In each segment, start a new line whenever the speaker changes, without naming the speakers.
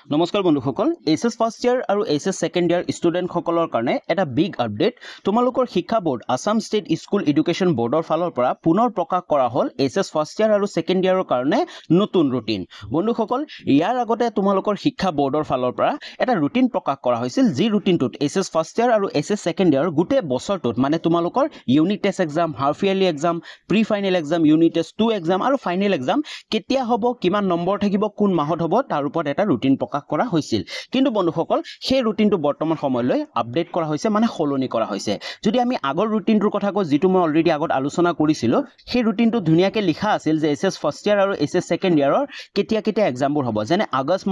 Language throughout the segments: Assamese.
নমস্কাৰ বন্ধুসকল এইচএছ ফাৰ্ষ্ট ইয়াৰ আৰু এইচএছ সেকেন্ড ইয়াৰ ষ্টুডেণ্টসকলৰ কাৰণে এটা বিগ আপডেট তোমালোকৰ শিক্ষা board Assam state school education বোৰ্ডৰ ফালৰ পৰা পুনৰ প্ৰকাশ কৰা হ'ল এইচএছ ফাৰ্ষ্ট ইয়াৰ আৰু সেকেন্ড ইয়াৰৰ কাৰণে নতুন ৰুটিন বন্ধুসকল ইয়াৰ আগতে তোমালোকৰ শিক্ষা বোৰ্ডৰ ফালৰ পৰা এটা ৰুটিন প্ৰকাশ কৰা হৈছিল যি ৰুটিনটোত এইচএছ ফাৰ্ষ্ট ইয়াৰ আৰু এইচএছ সেকেন্ড ইয়াৰ গোটেই বছৰটোত মানে তোমালোকৰ unit test exam half yearly exam pre final exam unit test 2 exam আৰু ফাইনেল এক্সাম কেতিয়া হ'ব কিমান নম্বৰ থাকিব কোন মাহত হ'ব তাৰ ওপৰত এটা ৰুটিন প্ৰকাশ কৰা হৈছিল কিন্তু বন্ধুসকল সেই ৰুটিনটো বৰ্তমান সময়লৈ আপডেট কৰা হৈছে মানে সলনি কৰা হৈছে যদি আমি আগৰ ৰুটিনটোৰ কথা কওঁ যেটো মই অলৰেডি আগত আলোচনা কৰিছিলো সেই ৰুটিনটো ধুনিয়াকৈ লিখা আছিল যে এছএছ ফাৰ্ষ্ট ইয়াৰ আৰু এছএছ সেকেন্ড ইয়াৰৰ কেতিয়া এক্সামবোৰ হ'ব যেনে আগষ্ট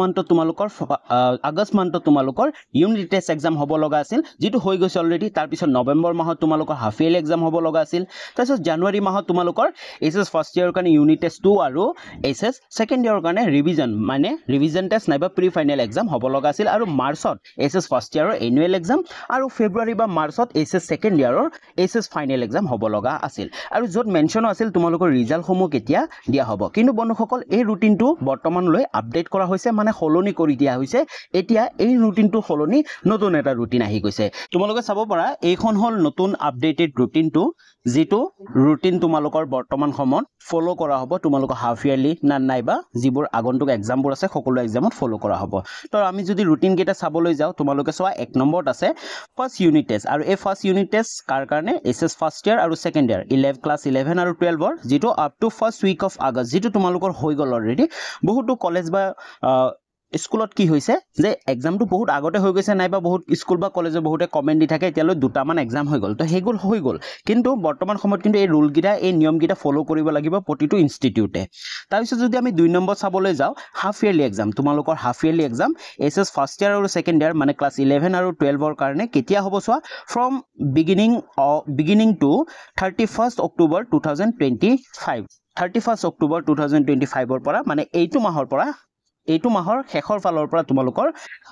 মান্থত তোমালোকৰ ইউনিট টেষ্ট এক্সাম হ'ব লগা আছিল যেটো হৈ গৈছে অলৰেডি তাৰ পিছত নৱেম্বৰ মাহত তোমালোকৰ হাফ ইয়াৰলি এক্সাম হ'ব লগা আছিল তাৰ পিছত জানুৱাৰী মাহত তোমালোকৰ এছএছ ফাৰ্ষ্ট ইয়াৰৰ কাৰণে ইউনিট টেষ্ট 2 আৰু এছএছ সেকেন্ড ইয়াৰৰ কাৰণে ৰিভিজন টেষ্ট নাইবা প্ৰি ফাইনেল এক্সাম হ'ব লগা আছিল আৰু মাৰ্চত এছএছ ফাৰ্ষ্ট ইয়াৰৰ এনুৱেল এক্সাম আৰু ফেব্ৰুৱাৰী বা মাৰ্চত এছএছ সেকেন্ড ইয়াৰৰ এছএছ ফাইনেল এক্সাম হ'ব লগা আছিল আৰু য'ত মেনশন আছিল তোমালোকৰ ৰিজাল্টসমূহ কেতিয়া দিয়া হ'ব কিন্তু বন্ধুসকল এই ৰুটিনটো বৰ্তমানলৈ আপডেট কৰা হৈছে মানে সলনি কৰি দিয়া হৈছে এতিয়া এই ৰুটিনটো সলনি নতুন এটা ৰুটিন আহি গৈছে তোমালোকে চাব পাৰা এইখন হ'ল নতুন আপডেটেড ৰুটিনটো যেটো ৰুটিন তোমালোকৰ বৰ্তমান সময়ত ফলো কৰা হ'ব তোমালোকৰ হাফ ইয়াৰলি নাইবা যিবোৰ আগন্তুক এক্সামবোৰ আছে সকলো এক্সামত ফলো কৰা হ'ব তো আমি যদি ৰুটিন কেটা চাবলৈ যাও তোমালোকে চোৱা এক নম্বৰত আছে ফাৰ্ষ্ট ইউনিট টেষ্ট আৰু এই ফাৰ্ষ্ট ইউনিট টেষ্ট কাৰ কাৰণে এছএছ ফাৰ্ষ্ট ইয়াৰ আৰু সেকেন্ড ইয়াৰ ক্লাছ 11 আৰু 12 যেটো up to first week of August যেটো তোমালোকৰ হৈ গল অলৰেডি বহুতো কলেজ বা স্কুলত কি হৈছে যে এক্সামটো বহুত আগতে হৈ গৈছে নাইবা বহুত স্কুল বা কলেজে বহুতে কমেন্ট দি থাকে এতিয়ালৈ দুটামান এক্সাম হৈ গল তো হেগুল হৈ গল কিন্তু বৰ্তমান সময়ত কিন্তু এই ৰুল গিটা এই নিয়ম গিটা ফলো কৰিব লাগিব প্ৰতিটো ইনষ্টিটিউটে তাৰ পিছত যদি আমি 2 নম্বৰ চাবলৈ যাও হাফ ইয়াৰলি এক্সাম তোমালোকৰ half yearly exam SS first year আৰু সেকেন্ড ইয়াৰ মানে ক্লাছ 11 আৰু 12 কাৰণে কেতিয়া হ'ব চোৱা from beginning to 31st October 2025 পৰা মানে এইটো মাহৰ শেষৰ ফালৰ পৰা তোমালোকৰ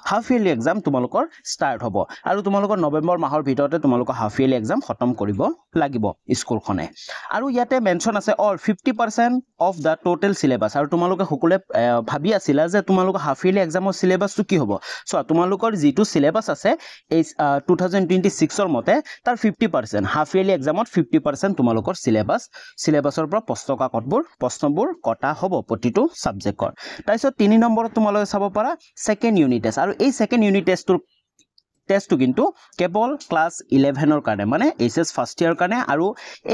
হাফ ইয়াৰলি এক্সাম তোমালোকৰ ষ্টাৰ্ট হ'ব আৰু তোমালোকৰ নৱেম্বৰ মাহৰ ভিতৰতে তোমালোকৰ হাফ ইয়াৰলি এক্সাম খতম কৰিব লাগিব স্কুলখনে আৰু ইয়াতে মেনশন আছে all 50% of the total syllabus আৰু তোমালোকে সকলে ভাবি আছিল যে তোমালোকৰ হাফ ইয়াৰলি এক্সামৰ সিলেবাসটো কি হ'ব সো তোমালোকৰ যেটো সিলেবাস আছে এই 2026 ৰ মতে তাৰ 50% হাফ ইয়াৰলি এক্সামত 50% তোমালোকৰ সিলেবাসৰ পৰা প্ৰশ্নবোৰ কটা হ'ব প্ৰতিটো সাবজেক্টৰ তাৰপিছত 3 নম্বৰত তোমালোকে চাব পাৰা সেকেন্ড ইউনিট টেষ্ট আৰু এই সেকেন্ড ইউনিট টেষ্টটো কিন্তু কেৱল ক্লাছ 11 ৰ কাৰণে মানে এছএছ ফাৰ্ষ্ট ইয়াৰ কাৰণে আৰু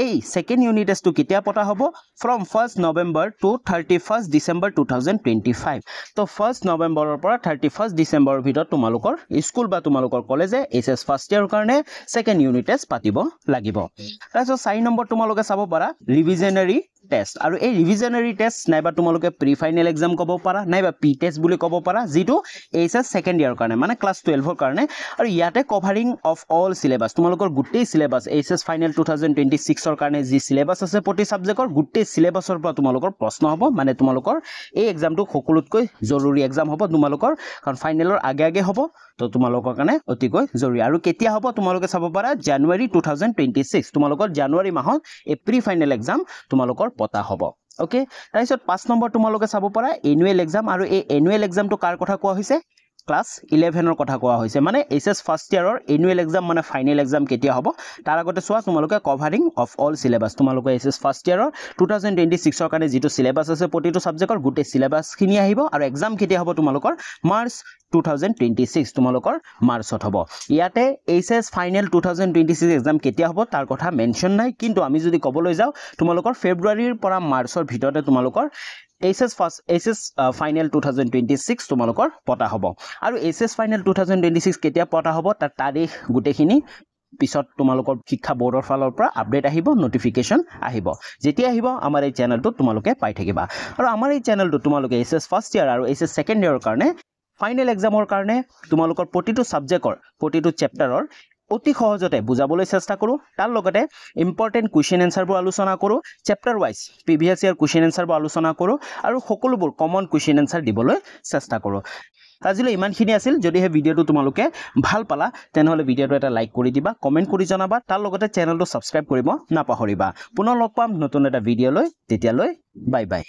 এই সেকেন্ড ইউনিট টেষ্টটো কেতিয়া পতা হ'ব from 1st November two 31st December 2025 তো 1st নৱেম্বৰৰ পৰা 31st ডিসেম্বৰৰ ভিতৰত তোমালোকৰ স্কুল বা তোমালোকৰ কলেজে এছএছ ফাৰ্ষ্ট ইয়াৰৰ কাৰণে সেকেন্ড ইউনিট টেষ্ট পাতিব লাগিব তাৰপিছত 4 নম্বৰ তোমালোকে চাব পাৰা ৰিভিজনাৰী টেষ্ট আৰু এই ৰিভিজনাৰী টেষ্ট নাইবা তোমালোকে প্ৰি ফাইনেল এক্সাম ক'ব পাৰা নাইবা পি টেষ্ট বুলি ক'ব পাৰা যেটো এছএছ সেকেন্ড ইয়াৰ কাৰণে মানে ক্লাছ 12 ৰ কাৰণে আৰু ইয়াতে কভাৰিং অফ অল সিলেবাস তোমালোকৰ গোটেই সিলেবাস এছএছ ফাইনেল 2026 ৰ কাৰণে যি সিলেবাস আছে প্ৰতি সাবজেক্টৰ গোটেই সিলেবাসৰ পৰা তোমালোকৰ প্ৰশ্ন হ'ব মানে তোমালোকৰ এই এক্সামটো সকলোতকৈ জৰুৰী এক্সাম হ'ব তোমালোকৰ কাৰণ ফাইনেলৰ আগে হ'ব তো তোমালোকৰ কাৰণে অতিকৈ জৰুৰী আৰু কেতিয়া হ'ব তোমালোকে চাব পাৰা জানুৱাৰী 2026 তোমালোকৰ জানুৱাৰী মাহত এই প্ৰি ফাইনেল এক্সাম তোমালোকৰ পতা হ'ব ওকে তাৰপিছত 5 নম্বৰ তোমালোকে চাব পাৰা এনুৱেল এক্সাম আৰু এই এনুৱেল এক্সামটো কাৰ কথা কোৱা হৈছে ক্লাছ 11 ৰ কথা কোৱা হৈছে মানে এছএছ ফাৰ্ষ্ট ইয়াৰৰ এনুৱেল এক্সাম মানে ফাইনেল এক্সাম কেতিয়া হ'ব তাৰ আগতে চোৱা তোমালোকে কভাৰিং অফ অল সিলেবাস তোমালোকে এছএছ ফাৰ্ষ্ট ইয়াৰৰ 2026 ৰ কাৰণে যেটো সিলেবাস আছে প্ৰতিটো সাবজেক্টৰ গোটেই সিলেবাস খিনি আহিব আৰু এক্সাম কেতিয়া হ'ব তোমালোকৰ মাৰ্চ 2026 তোমালোকৰ মাৰ্চত হ'ব ইয়াতে এছএছ ফাইনেল 2026 এক্সাম কেতিয়া হ'ব তাৰ কথা মেনশন নাই কিন্তু আমি যদি ক'বলৈ যাও তোমালোকৰ ফেব্ৰুৱাৰীৰ পৰা মাৰ্চৰ ভিতৰতে তোমালোকৰ এছএছ ফাইনেল 2026 তোমালোকৰ পতা হ'ব আৰু এছএছ ফাইনেল 2026 কেতিয়া পতা হ'ব তাৰ তাৰিখ গুটেখিনি পিছত তোমালোকৰ শিক্ষা বোৰ্ডৰ ফালৰ পৰা আপডেট আহিব নটিফিকেশন আহিব যেতিয়া আহিব আমাৰ এই চেনেলটো তোমালোকে পাই থাকিবা আৰু আমাৰ এই চেনেলটো তোমালোকে এছএছ ফাৰ্ষ্ট ইয়াৰ আৰু এছএছ সেকেন্ড ইয়াৰৰ কাৰণে ফাইনেল এক্সামৰ কাৰণে তোমালোকৰ প্ৰতিটো সাবজেক্টৰ প্ৰতিটো চেপ্টাৰৰ অতি সহজতে বুজাবলৈ চেষ্টা কৰো তাৰ লগতে ইম্পৰ্টেন্ট কোৱেশ্চন আনসাৰবোৰ আলোচনা কৰো চেপ্টাৰ ওয়াইজ প্ৰিভিয়াস ইয়াৰ কোৱেশ্চন আনসাৰবোৰ আলোচনা কৰো আৰু সকলোবোৰ কমন কোৱেশ্চন আনসাৰ দিবলৈ চেষ্টা কৰো আজিলৈ ইমানখিনি আছিল যদি হে ভিডিওটো তোমালোকে ভাল পালা তেনেহলে ভিডিওটো এটা লাইক কৰি দিবা কমেন্ট কৰি জনাবা তাৰ লগতে চেনেলটো সাবস্ক্ৰাইব কৰিব নাপাহৰিবা পুনৰ লগ পাম নতুন এটা ভিডিও লৈ তেতিয়ালৈ বাই বাই